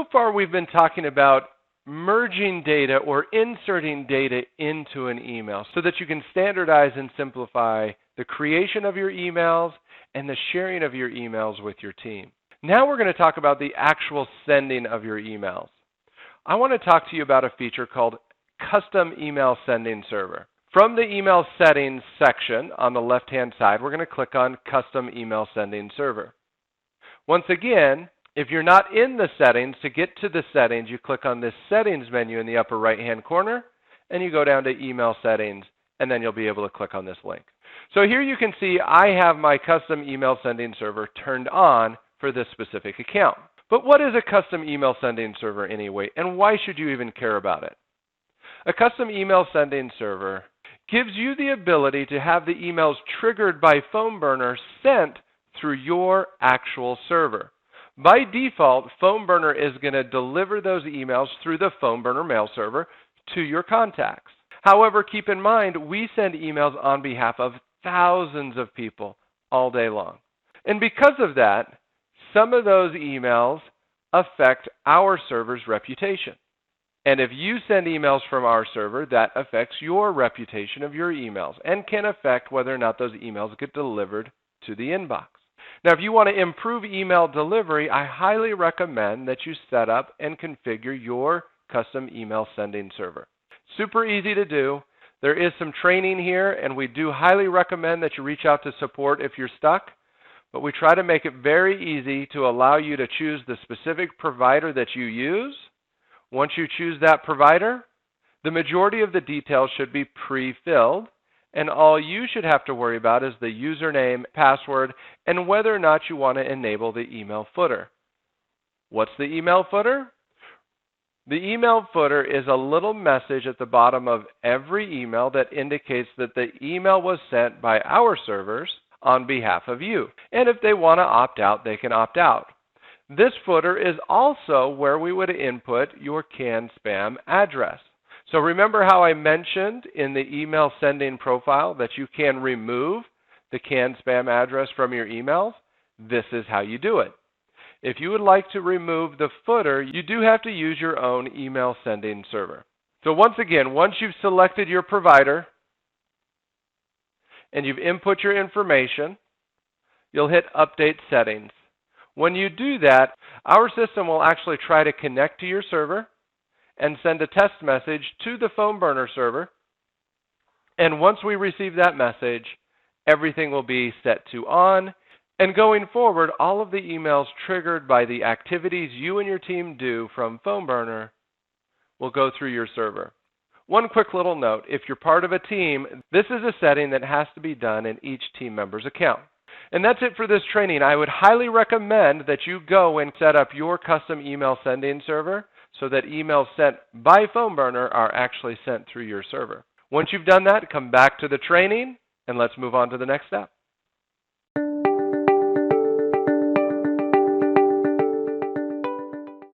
So far we've been talking about merging data or inserting data into an email so that you can standardize and simplify the creation of your emails and the sharing of your emails with your team. Now we're going to talk about the actual sending of your emails. I want to talk to you about a feature called Custom Email Sending Server. From the Email Settings section on the left-hand side, we're going to click on Custom Email Sending Server. Once again, if you're not in the settings, to get to the settings, you click on this Settings menu in the upper right-hand corner, and you go down to Email Settings, and then you'll be able to click on this link. So here you can see I have my Custom Email Sending Server turned on for this specific account. But what is a Custom Email Sending Server anyway, and why should you even care about it? A Custom Email Sending Server gives you the ability to have the emails triggered by PhoneBurner sent through your actual server. By default, PhoneBurner is going to deliver those emails through the PhoneBurner mail server to your contacts. However, keep in mind, we send emails on behalf of thousands of people all day long. And because of that, some of those emails affect our server's reputation. And if you send emails from our server, that affects your reputation of your emails and can affect whether or not those emails get delivered to the inbox. Now, if you want to improve email delivery, I highly recommend that you set up and configure your custom email sending server. Super easy to do. There is some training here, and we do highly recommend that you reach out to support if you're stuck. But we try to make it very easy to allow you to choose the specific provider that you use. Once you choose that provider, the majority of the details should be pre-filled, and all you should have to worry about is the username, password, and whether or not you want to enable the email footer. What's the email footer? The email footer is a little message at the bottom of every email that indicates that the email was sent by our servers on behalf of you. And if they want to opt out, they can opt out. This footer is also where we would input your canned spam address. So remember how I mentioned in the email sending profile that you can remove the canned spam address from your emails? This is how you do it. If you would like to remove the footer, you do have to use your own email sending server. So once again, once you've selected your provider and you've input your information, you'll hit Update Settings. When you do that, our system will actually try to connect to your server and send a test message to the PhoneBurner server. And once we receive that message, everything will be set to on. And going forward, all of the emails triggered by the activities you and your team do from PhoneBurner will go through your server. One quick little note, if you're part of a team, this is a setting that has to be done in each team member's account. And that's it for this training. I would highly recommend that you go and set up your custom email sending server so that emails sent by PhoneBurner are actually sent through your server. Once you've done that, come back to the training and let's move on to the next step.